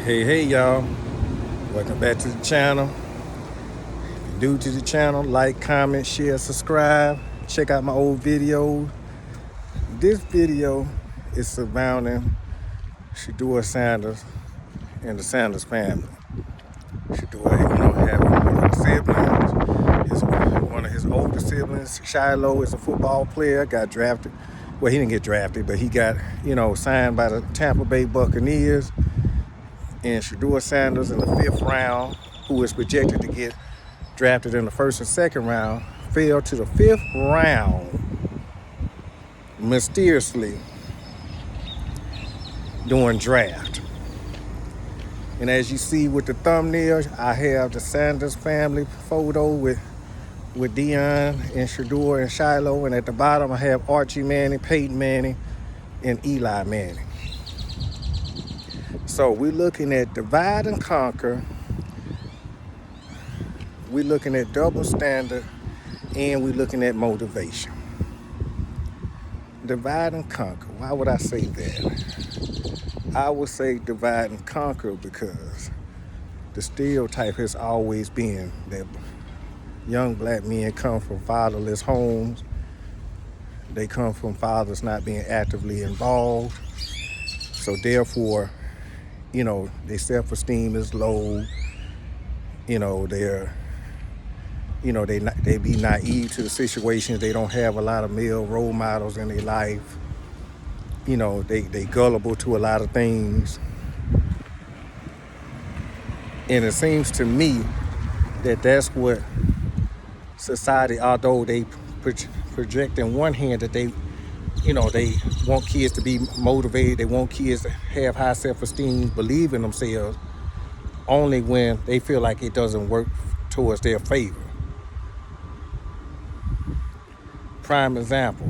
Hey y'all, welcome back to the channel. If you're new to the channel, like, comment, share, subscribe. Check out my old videos. This video is surrounding Shedeur Sanders and the Sanders family. Shedeur, having one of his siblings, one of his older siblings, Shiloh, is a football player, got drafted. Well, he didn't get drafted, but he got, signed by the Tampa Bay Buccaneers. And Shedeur Sanders in the 5th round, who is projected to get drafted in the 1st and 2nd round, fell to the 5th round mysteriously during draft. And as you see with the thumbnail, I have the Sanders family photo with Deion and Shedeur and Shiloh, and at the bottom I have Archie Manning, Peyton Manning, and Eli Manning. So we're looking at divide and conquer. We're looking at double standard, and we're looking at motivation. Divide and conquer. Why would I say that? I would say divide and conquer because the stereotype has always been that young black men come from fatherless homes. They come from fathers not being actively involved. So therefore, their self-esteem is low. They be naive to the situations. They don't have a lot of male role models in their life. They gullible to a lot of things. And it seems to me that that's what society, although they project in one hand that they want kids to be motivated. They want kids to have high self-esteem, believe in themselves, only when they feel like it doesn't work towards their favor. Prime example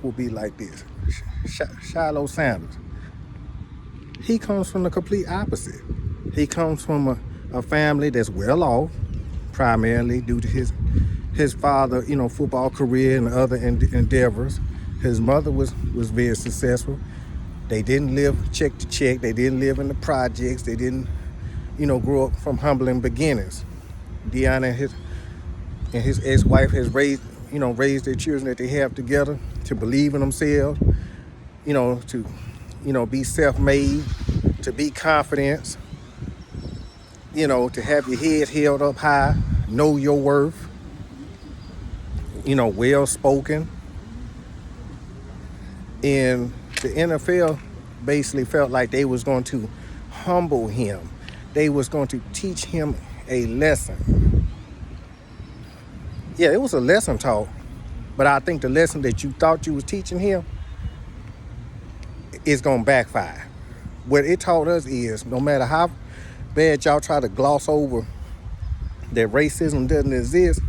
would be like this. Shiloh Sanders. He comes from the complete opposite. He comes from a family that's well off, primarily due to his father, football career and other endeavors. His mother was very successful. They didn't live check to check. They didn't live in the projects. They didn't, grow up from humbling beginnings. Deion and his ex-wife has raised their children that they have together to believe in themselves, to be self-made, to be confident, to have your head held up high, know your worth. Well-spoken. And the NFL basically felt like they was going to humble him. They was going to teach him a lesson. Yeah, it was a lesson taught, but I think the lesson that you thought you was teaching him is going to backfire. What it taught us is no matter how bad y'all try to gloss over that racism doesn't exist,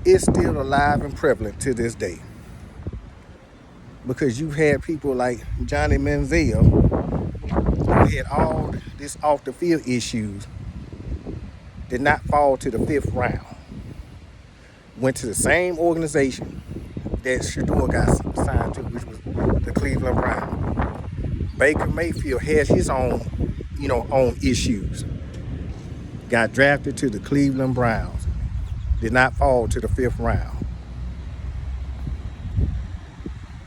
it's still alive and prevalent to this day. Because you had people like Johnny Manziel, who had all this off the field issues, did not fall to the 5th round. Went to the same organization that Shedeur got signed to, which was the Cleveland Browns. Baker Mayfield had his own issues. Got drafted to the Cleveland Browns. Did not fall to the 5th round.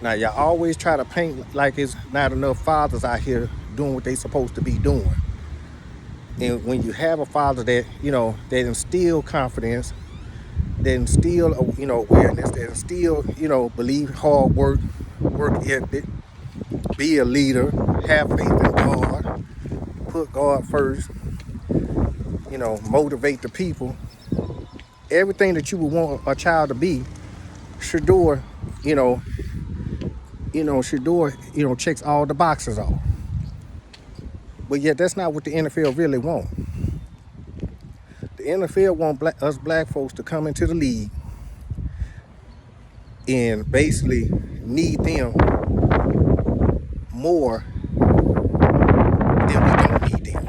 Now, y'all always try to paint like it's not enough fathers out here doing what they supposed to be doing. And when you have a father that, that instill confidence, that instill, awareness, that instill, believe hard work ethic, be a leader, have faith in God, put God first, motivate the people. Everything that you would want a child to be, Shedeur, Shedeur, checks all the boxes off. But yet that's not what the NFL really want. The NFL want us black folks to come into the league and basically need them more than we don't need them.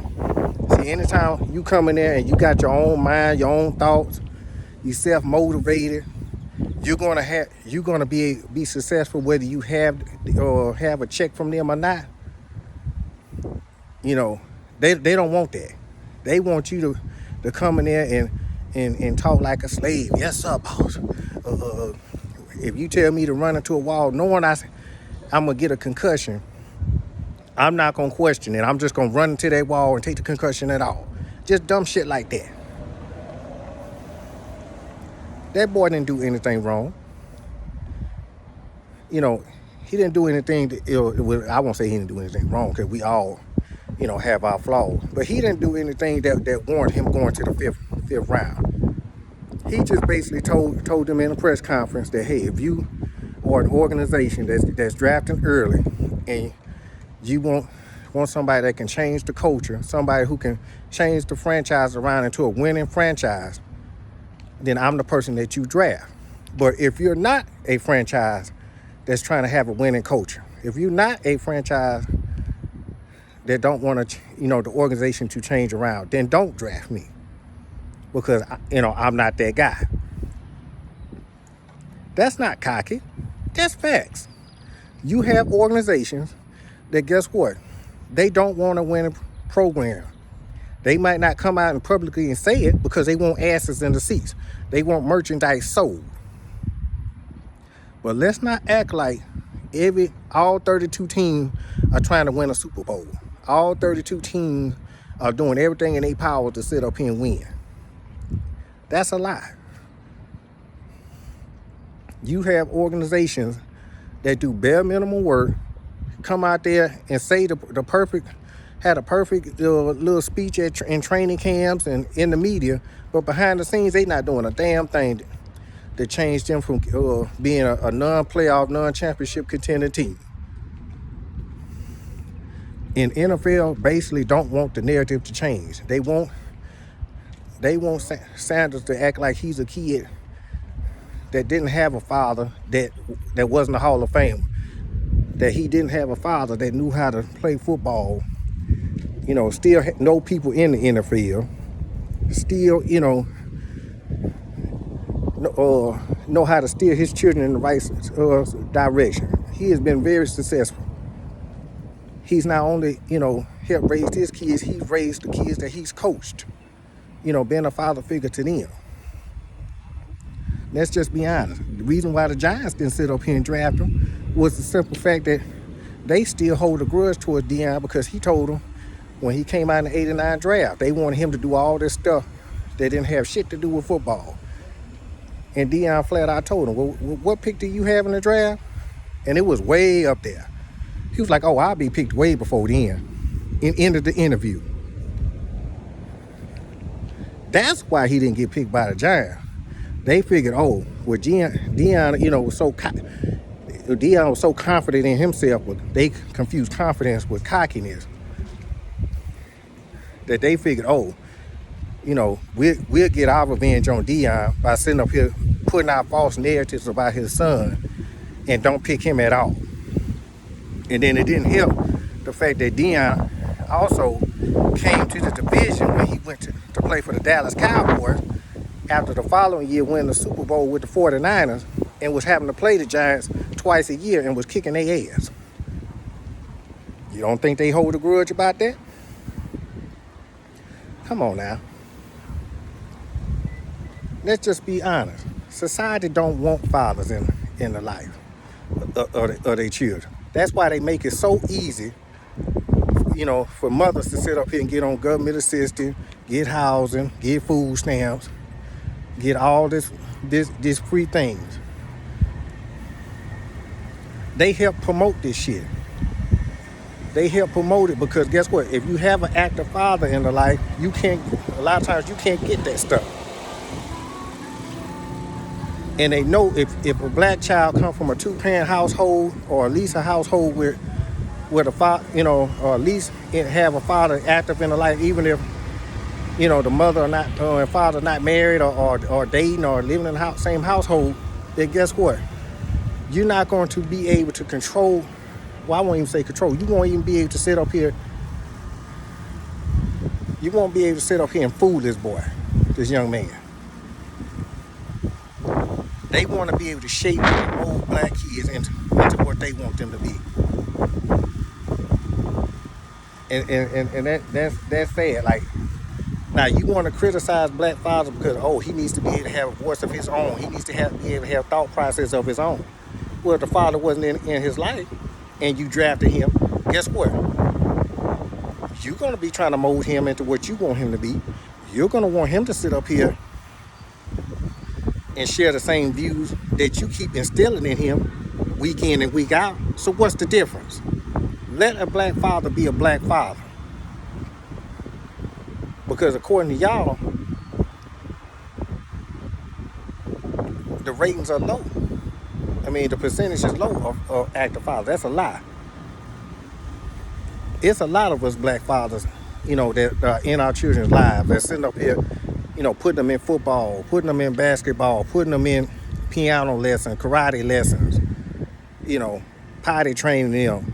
See, anytime you come in there and you got your own mind, your own thoughts, you self-motivated, you're gonna be successful whether you have a check from them or not. You know, they don't want that. They want you to come in there and talk like a slave. Yes, sir, boss. If you tell me to run into a wall, knowing I'm gonna get a concussion, I'm not gonna question it. I'm just gonna run into that wall and take the concussion at all. Just dumb shit like that. That boy didn't do anything wrong. You know, he didn't do anything. I won't say he didn't do anything wrong because we all, have our flaws. But he didn't do anything that warranted him going to the fifth round. He just basically told them in a press conference that, hey, if you are an organization that's drafting early and you want somebody that can change the culture, somebody who can change the franchise around into a winning franchise, then I'm the person that you draft. But if you're not a franchise that's trying to have a winning culture, if you're not a franchise that don't want to, the organization to change around, then don't draft me because, I'm not that guy. That's not cocky. That's facts. You have organizations that, guess what? They don't want to win a program. They might not come out and publicly and say it because they want asses in the seats. They want merchandise sold. But let's not act like all 32 teams are trying to win a Super Bowl. All 32 teams are doing everything in their power to sit up here and win. That's a lie. You have organizations that do bare minimum work, come out there and say had a perfect little speech in training camps and in the media, but behind the scenes, they not doing a damn thing to change them from being a non-playoff, non-championship contending team. And NFL basically don't want the narrative to change. They want Sanders to act like he's a kid that didn't have a father that wasn't a Hall of Famer, that he didn't have a father that knew how to play football, still know people in the NFL, still, know how to steer his children in the right direction. He has been very successful. He's not only, helped raise his kids, he's raised the kids that he's coached, being a father figure to them. Let's just be honest. The reason why the Giants didn't sit up here and draft him was the simple fact that they still hold a grudge towards Deion because he told them when he came out in the 89 draft, they wanted him to do all this stuff that didn't have shit to do with football. And Deion flat out told him, well, what pick do you have in the draft? And it was way up there. He was like, oh, I'll be picked way before then. Ended the interview. That's why he didn't get picked by the Giants. They figured, oh, well, Deion, was so confident in himself, but they confused confidence with cockiness. That they figured, oh, we'll get our revenge on Deion by sitting up here putting out false narratives about his son and don't pick him at all. And then it didn't help the fact that Deion also came to the division when he went to play for the Dallas Cowboys after the following year winning the Super Bowl with the 49ers and was having to play the Giants twice a year and was kicking their ass. You don't think they hold a grudge about that? Come on now. Let's just be honest. Society don't want fathers in the life of their children. That's why they make it so easy, for mothers to sit up here and get on government assistance, get housing, get food stamps, get all this free things. They help promote this shit. They help promote it because guess what? If you have an active father in the life, a lot of times you can't get that stuff. And they know if a black child comes from a two-parent household or at least a household where the father, or at least have a father active in the life, even if, the mother or not and father not married or dating or living in the same household, then guess what? You're not going to be able to control. Well, I won't even say control. You won't even be able to sit up here. You won't be able to sit up here and fool this boy, this young man. They want to be able to shape and mold black kids into what they want them to be. And that's sad. Like, now you want to criticize black fathers because he needs to be able to have a voice of his own. He needs to be able to have thought process of his own. Well, if the father wasn't in his life and you drafted him, guess what? You're going to be trying to mold him into what you want him to be. You're going to want him to sit up here and share the same views that you keep instilling in him week in and week out. So what's the difference? Let a black father be a black father. Because according to y'all, the ratings are low. I mean, the percentage is low of active fathers. That's a lie. It's a lot of us black fathers, that are in our children's lives, that's sitting up here, putting them in football, putting them in basketball, putting them in piano lessons, karate lessons, potty training them,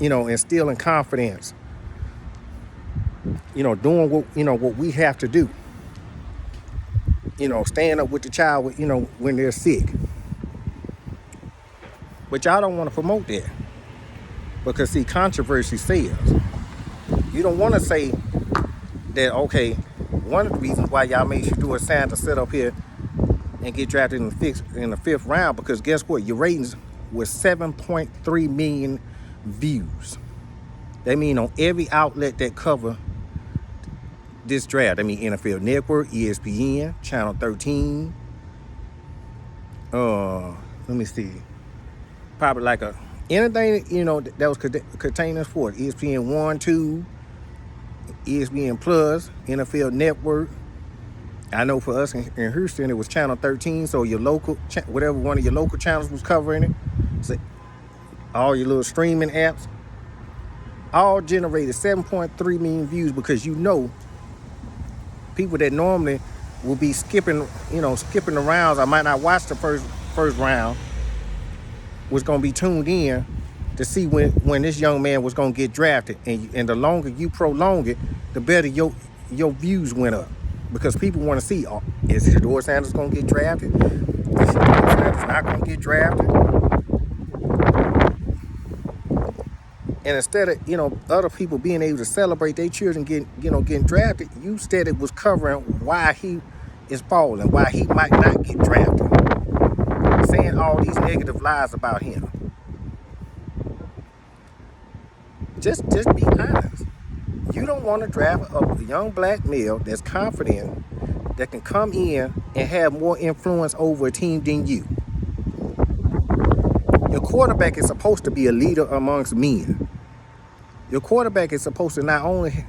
instilling confidence, doing what we have to do. Staying up with the child, when they're sick. But y'all don't want to promote that. Because, see, controversy sells. You don't want to say that, okay, one of the reasons why y'all made Shedeur Sanders sit up here and get drafted in the fifth round, because guess what? Your ratings was 7.3 million views. That mean on every outlet that cover this draft. I mean NFL Network, ESPN, Channel 13. Let me see. Probably like anything, that was containing sports. ESPN 1, 2, ESPN Plus, NFL Network. I know for us in Houston, it was Channel 13. So your local, whatever one of your local channels was covering it. So all your little streaming apps, all generated 7.3 million views because people that normally will be skipping the rounds. I might not watch the first round. Was going to be tuned in to see when this young man was going to get drafted. And the longer you prolong it, the better your views went up. Because people want to see, is Shedeur Sanders going to get drafted? Is Shedeur Sanders not going to get drafted? And instead of, other people being able to celebrate their children getting drafted, you instead it was covering why he is falling, why he might not get drafted. Saying all these negative lies about him. Just be honest. You don't want to draft a young black male that's confident, that can come in and have more influence over a team than you. Your quarterback is supposed to be a leader amongst men. Your quarterback is supposed to not only,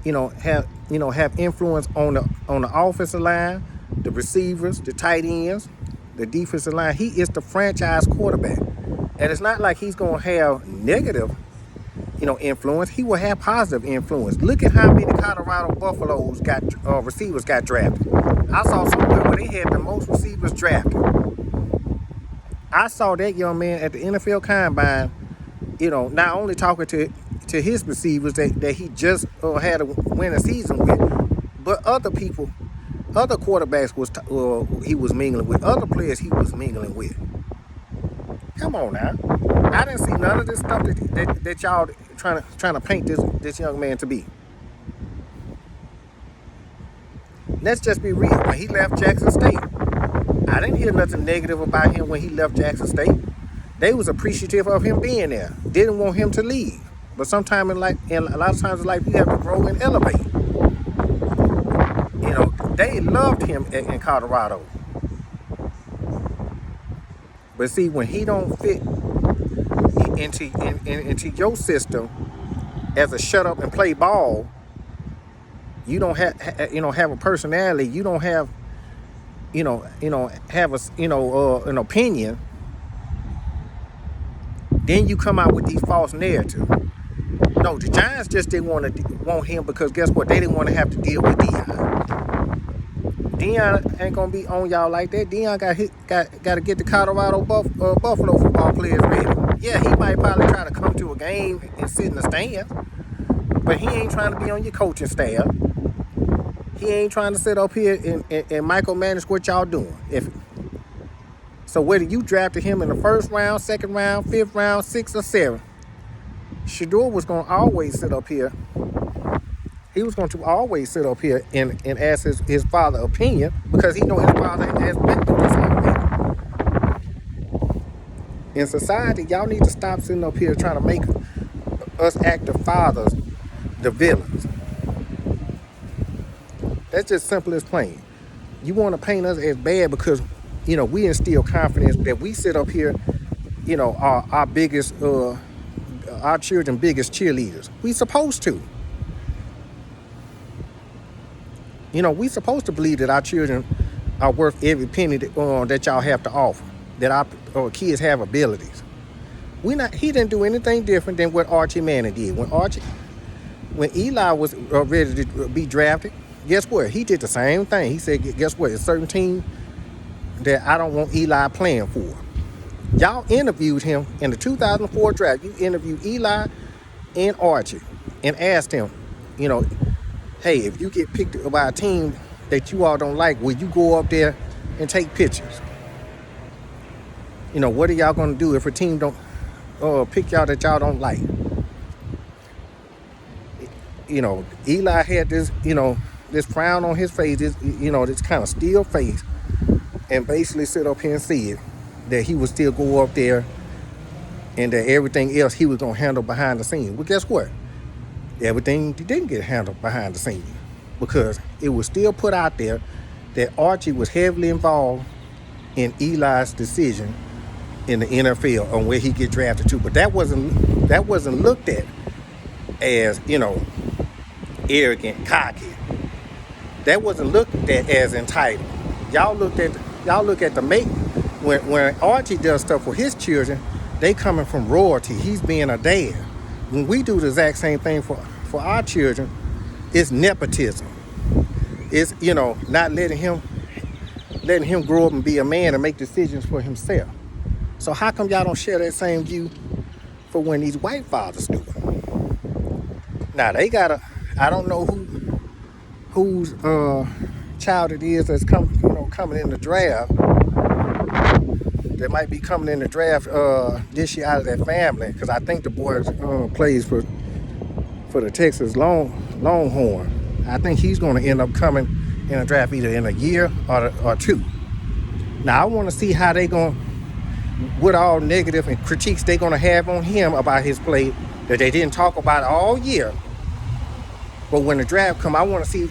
have influence on the offensive line, the receivers, the tight ends, the defensive line. He is the franchise quarterback. And it's not like he's going to have negative, influence. He will have positive influence. Look at how many Colorado Buffaloes receivers got drafted. I saw somewhere where they had the most receivers drafted. I saw that young man at the NFL Combine, not only talking to his receivers that he just had a winning season with, but other people, other quarterbacks he was mingling with, other players he was mingling with. Come on now. I didn't see none of this stuff that y'all trying to paint this young man to be. Let's just be real. When he left Jackson State, I didn't hear nothing negative about him when he left Jackson State. They was appreciative of him being there. Didn't want him to leave. But sometime in life, and a lot of times in life, you have to grow and elevate. They loved him in Colorado. But see, when he don't fit into your system as a shut up and play ball, you don't have have a personality. You don't have have an opinion. Then you come out with these false narratives. No, the Giants just didn't want him because guess what? They didn't want to have to deal with Deion. Deion ain't gonna be on y'all like that. Deion got to get the Colorado Buffalo football players ready. Yeah, he might probably try to come to a game and sit in the stands, but he ain't trying to be on your coaching staff. He ain't trying to sit up here and micromanage what y'all doing. So whether you drafted him in the first round, second round, fifth round, sixth or seventh, Shedeur was going to always sit up here. He was going to always sit up here and ask his father opinion, because he know his father has been through this already. In society, y'all need to stop sitting up here trying to make us active fathers the villains. That's just simple as plain. You want to paint us as bad because, we instill confidence that we sit up here, our biggest, our children's biggest cheerleaders. We supposed to. We supposed to believe that our children are worth every penny that y'all have to offer, that our kids have abilities. He didn't do anything different than what Archie Manning did. When Eli was ready to be drafted, guess what? He did the same thing. He said, guess what? A certain team that I don't want Eli playing for. Y'all interviewed him in the 2004 draft. You interviewed Eli and Archie and asked him, hey, if you get picked by a team that you all don't like, will you go up there and take pictures? What are y'all going to do if a team don't pick y'all that y'all don't like? Eli had this, this frown on his face, this kind of steel face, and basically sit up here and said that he would still go up there and that everything else he was going to handle behind the scenes. Well, guess what? Everything didn't get handled behind the scenes, because it was still put out there that Archie was heavily involved in Eli's decision in the NFL on where he get drafted to. But that wasn't looked at as, arrogant, cocky. That wasn't looked at as entitled. Y'all look at the mate. When Archie does stuff for his children, they coming from royalty. He's being a dad. When we do the exact same thing for our children, it's nepotism. It's, not letting him grow up and be a man and make decisions for himself. So how come y'all don't share that same view for when these white fathers do it? Now they I don't know whose child it is that's coming in the draft. That might be coming in the draft this year out of that family, because I think the boy plays for the Texas Longhorn. I think he's going to end up coming in a draft either in a year or two. Now I want to see how they going, what all negative and critiques they going to have on him about his play that they didn't talk about all year. But when the draft come, I want to see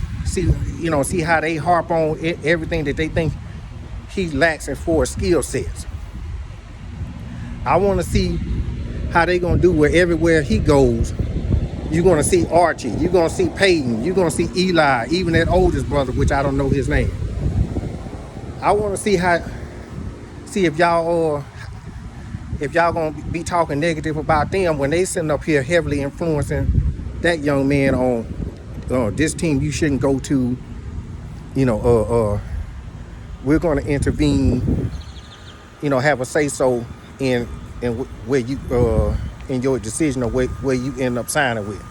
how they harp on everything that they think he lacks in for skill sets. I want to see how they going to do where everywhere he goes, you're going to see Archie, you're going to see Peyton, you're going to see Eli, even that oldest brother, which I don't know his name. I want to see if y'all going to be talking negative about them when they sitting up here heavily influencing that young man on this team you shouldn't go to, we're going to intervene, have a say-so in where you in your decision of where you end up signing with.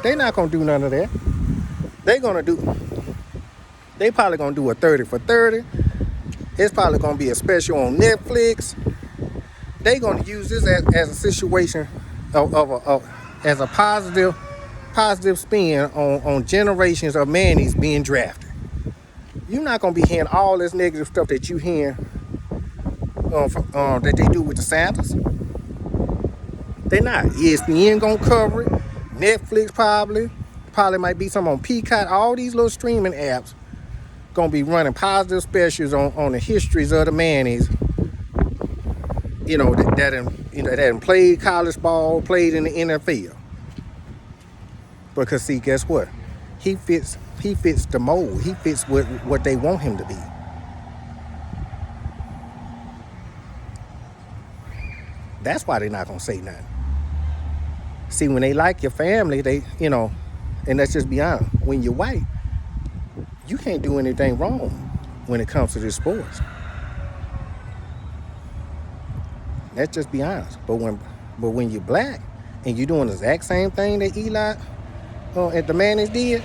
They're not gonna do none of that. They probably gonna do a 30 for 30. It's probably gonna be a special on Netflix. They gonna use this as a situation as a positive spin on generations of Mannies being drafted. You're not gonna be hearing all this negative stuff that you hear that they do with the Sanders. They're not. ESPN gonna cover it. Netflix probably might be some on Peacock. All these little streaming apps gonna be running positive specials on the histories of the Mannies. That played college ball, played in the NFL. Because see, guess what? He fits the mold. He fits what they want him to be. That's why they're not gonna say nothing. See, when they like your family, they, and let's just be honest, when you're white, you can't do anything wrong when it comes to this sports. Let's just be honest. But when you're black and you're doing the exact same thing that Eli at the Mannings did,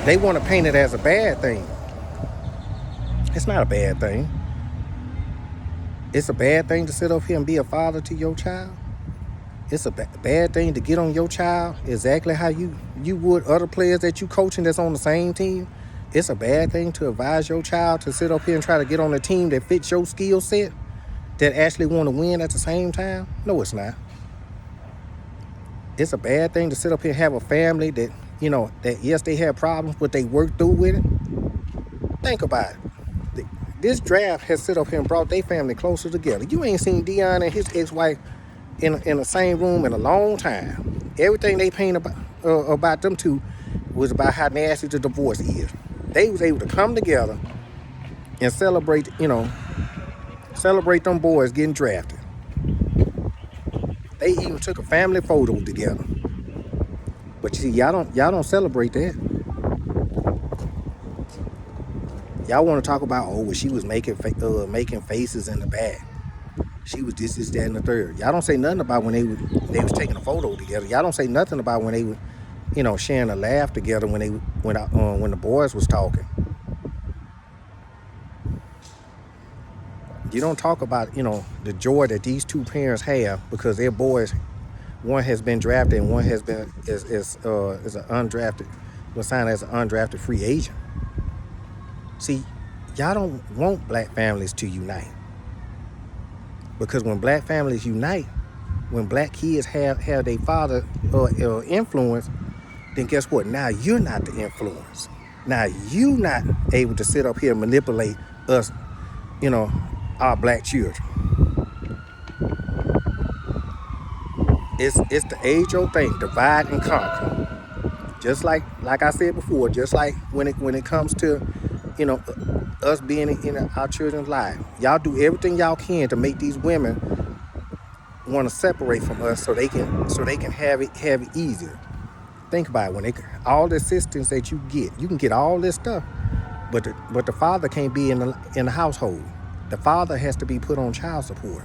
they want to paint it as a bad thing. It's not a bad thing. It's a bad thing to sit up here and be a father to your child. It's a bad thing to get on your child exactly how you would other players that you coaching that's on the same team. It's a bad thing to advise your child to sit up here and try to get on a team that fits your skill set, that actually want to win at the same time. No, it's not. It's a bad thing to sit up here and have a family that, that yes, they have problems, but they work through with it. Think about it. This draft has sit up here and brought their family closer together. You ain't seen Deion and his ex-wife in the same room in a long time. Everything they paint about them two was about how nasty the divorce is. They was able to come together and celebrate them boys getting drafted. They even took a family photo together. But you see, y'all don't celebrate that. Y'all want to talk about, well, she was making faces in the back. She was this, that, and the third. Y'all don't say nothing about when they was taking a photo together. Y'all don't say nothing about when they were, sharing a laugh together when the boys was talking. You don't talk about, the joy that these two parents have because their boys, one has been drafted and one has been is an undrafted, was signed as an undrafted free agent. See, y'all don't want black families to unite. Because when black families unite, when black kids have their father influence, then guess what? Now you're not the influence. Now you not able to sit up here and manipulate us, our black children. It's the age-old thing, divide and conquer. Just like I said before, just like when it comes to, us being in our children's lives, y'all do everything y'all can to make these women want to separate from us so they can have it easier. Think about it. All the assistance that you can get all this stuff, but the father can't be in the household. The father has to be put on child support.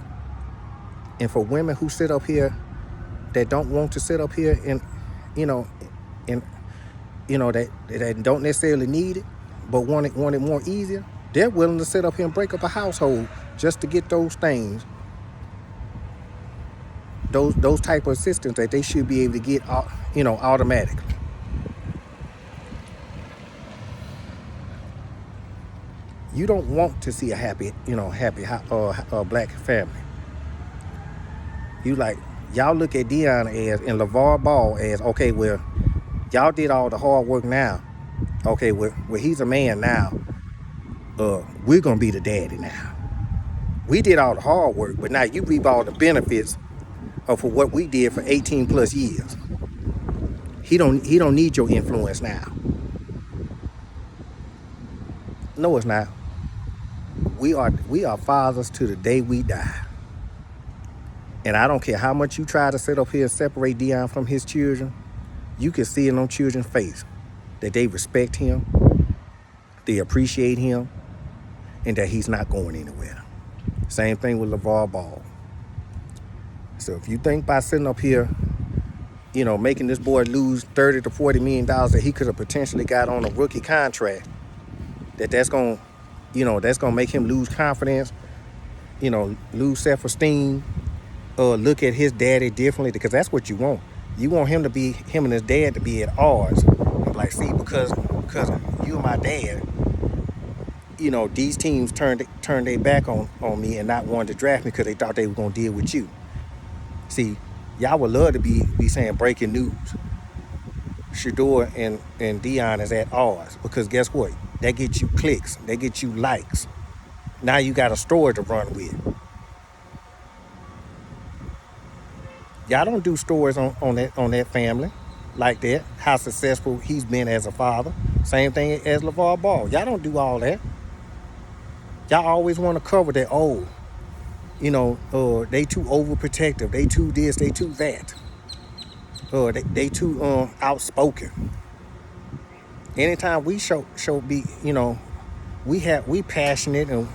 And for women who sit up here that don't want to sit up here and that don't necessarily need it, but want it more easier, they're willing to sit up here and break up a household just to get those things, those type of assistance that they should be able to get, automatically. You don't want to see a happy black family. Y'all look at Deion and LeVar Ball as, okay, well, y'all did all the hard work now. Okay, well he's a man now. We're gonna be the daddy now. We did all the hard work, but now you reap all the benefits for what we did for 18 plus years. He don't need your influence now. No, it's not. We are fathers to the day we die. And I don't care how much you try to sit up here and separate Deion from his children, you can see it on children's face that they respect him, they appreciate him, and that he's not going anywhere. Same thing with LeVar Ball. So if you think by sitting up here, making this boy lose $30 to $40 million that he could have potentially got on a rookie contract, that's going to make him lose confidence, lose self-esteem, look at his daddy differently, because that's what you want. You want him and his dad to be at odds. Like, see, because you and my dad, these teams turned their back on me and not wanted to draft me because they thought they were going to deal with you. See, y'all would love to be saying breaking news. Shedeur and Deion is at odds, because guess what? That gets you clicks. That gets you likes. Now you got a story to run with. Y'all don't do stories on that family like that, how successful he's been as a father. Same thing as LeVar Ball. Y'all don't do all that. Y'all always want to cover that, they too overprotective, they too this, they too that. They too outspoken. Anytime we show be, we passionate and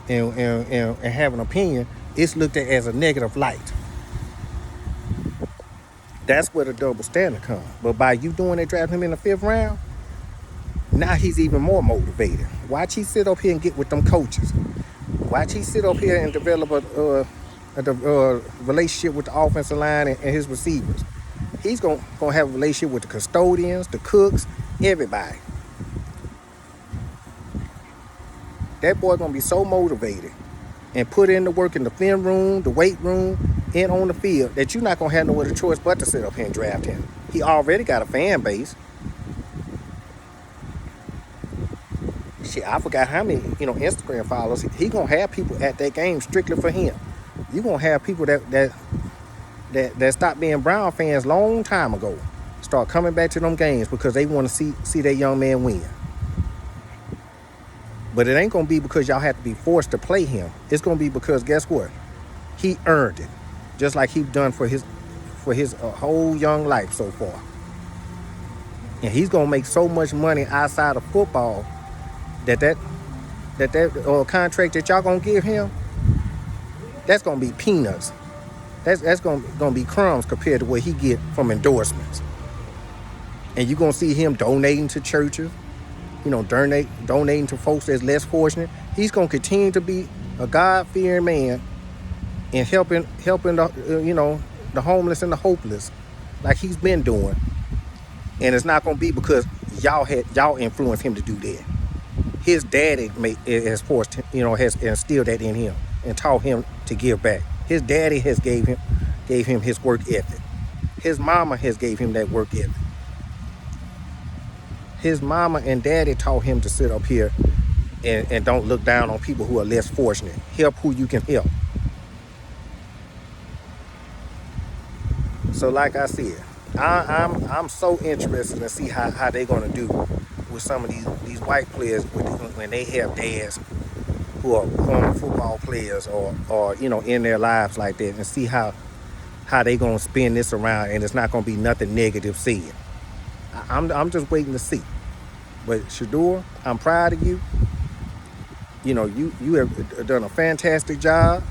have an opinion, it's looked at as a negative light. That's where the double standard comes. But by you doing it, drafting him in the 5th round, Now he's even more motivated. Watch he sit up here and get with them coaches. Watch he sit up here and develop a relationship with the offensive line and his receivers. He's gonna have a relationship with the custodians, the cooks, everybody. That boy gonna be so motivated and put in the work in the film room, the weight room, and on the field that you're not gonna have no other choice but to sit up here and draft him. He already got a fan base. Shit, I forgot how many, Instagram followers. He gonna have people at that game strictly for him. You gonna have people that stopped being Brown fans long time ago start coming back to them games because they want to see that young man win. But it ain't gonna be because y'all have to be forced to play him. It's gonna be because guess what? He earned it, just like he's done for his whole young life so far. And he's gonna make so much money outside of football that contract that y'all gonna give him, that's gonna be peanuts. That's gonna be crumbs compared to what he get from endorsements. And you're gonna see him donating to churches, donating to folks that's less fortunate. He's gonna continue to be a God-fearing man and helping the homeless and the hopeless, like he's been doing. And it's not gonna be because y'all influenced him to do that. His daddy has forced him, has instilled that in him and taught him to give back. His daddy has gave him his work ethic. His mama has gave him that work ethic. His mama and daddy taught him to sit up here and don't look down on people who are less fortunate. Help who you can help. So like I said, I'm so interested to see how they're gonna do with some of these white players when they have dads who are former football players or in their lives like that, and see how they gonna spin this around, and it's not gonna be nothing negative said. I'm just waiting to see. But Shedeur, I'm proud of you. You have done a fantastic job.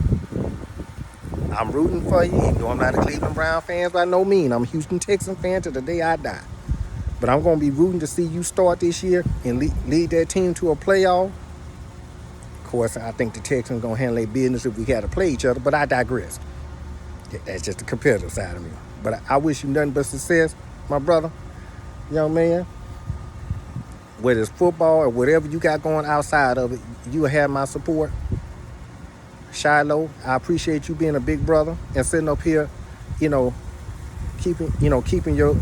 I'm rooting for you, even though I'm not a Cleveland Brown fan by no means. I'm a Houston Texans fan to the day I die. But I'm going to be rooting to see you start this year and lead that team to a playoff. Of course, I think the Texans going to handle their business if we had to play each other, but I digress. That's just the competitive side of me. But I wish you nothing but success, my brother, young man. Whether it's football or whatever you got going outside of it, you will have my support. Shiloh, I appreciate you being a big brother and sitting up here, keeping your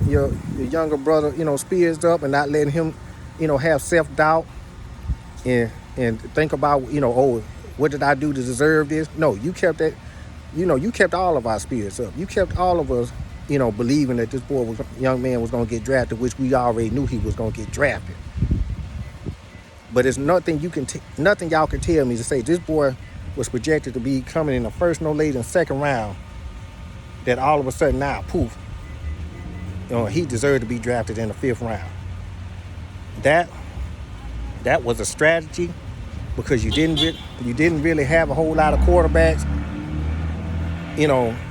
younger brother, spirits up and not letting him, have self-doubt and think about, oh, what did I do to deserve this? No, you kept that, you kept all of our spirits up. You kept all of us, believing that this young man was going to get drafted, which we already knew he was going to get drafted. But it's nothing nothing y'all can tell me to say this boy was projected to be coming in the first, no later than second round, that all of a sudden now, poof, he deserved to be drafted in the fifth round. That was a strategy because you didn't really have a whole lot of quarterbacks,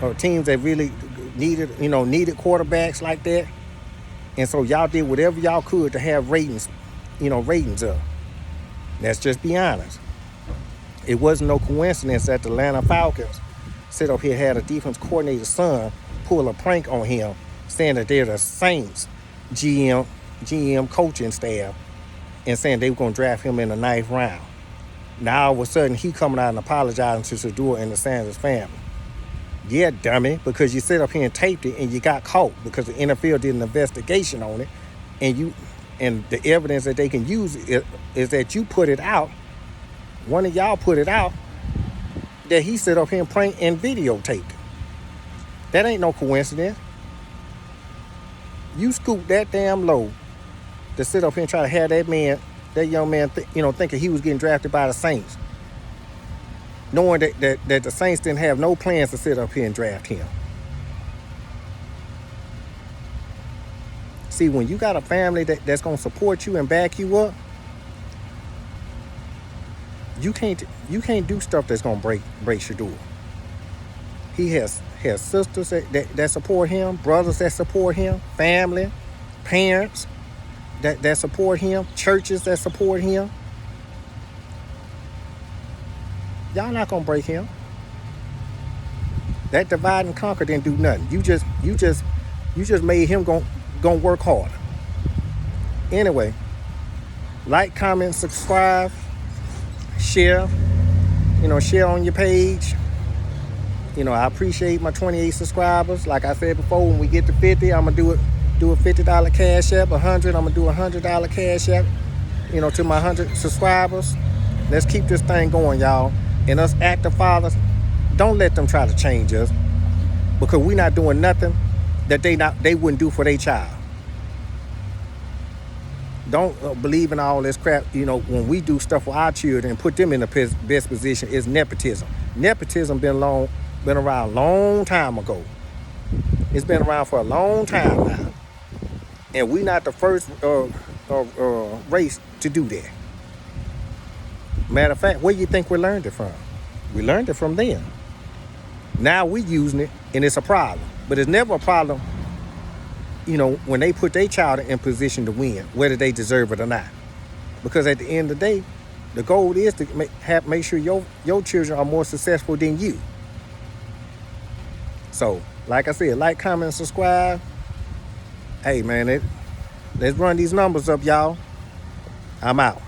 or teams that really needed quarterbacks like that. And so y'all did whatever y'all could to have ratings up. Let's just be honest. It wasn't no coincidence that the Atlanta Falcons sit up here had a defense coordinator's son pull a prank on him, saying that they're the Saints GM coaching staff, and saying they were going to draft him in the 9th round. Now all of a sudden he coming out and apologizing to Shedeur and the Sanders family. Yeah, dummy, because you sit up here and taped it and you got caught because the NFL did an investigation on it, and the evidence that they can use is that you put it out. One of y'all put it out that he sit up here and prank and videotaped it. That ain't no coincidence. You scooped that damn low to sit up here and try to have that young man, thinking he was getting drafted by the Saints, knowing that the Saints didn't have no plans to sit up here and draft him. See, when you got a family that's going to support you and back you up, you can't do stuff that's going to break Shedeur. He has sisters that support him, brothers that support him, family, parents. that support him, churches that support him. Y'all not gonna break him. That divide and conquer didn't do nothing. You just made him gonna work harder. Anyway, like, comment, subscribe, share. Share on your page. I appreciate my 28 subscribers. Like I said before, when we get to 50, I'm gonna do a $50 cash app. 100, I'm gonna do a $100 cash app. To my 100 subscribers. Let's keep this thing going, y'all. And us active fathers, don't let them try to change us, because we're not doing nothing that they wouldn't do for their child. Don't believe in all this crap. When we do stuff for our children and put them in the best position, is nepotism. Nepotism been around a long time ago. It's been around for a long time now, and we not the first race to do that. Matter of fact, where you think we learned it from? We learned it from them. Now we using it, and it's a problem. But it's never a problem, when they put their child in position to win, whether they deserve it or not. Because at the end of the day, the goal is to make sure your children are more successful than you. So, like I said, like, comment, subscribe. Hey, man, let's run these numbers up, y'all. I'm out.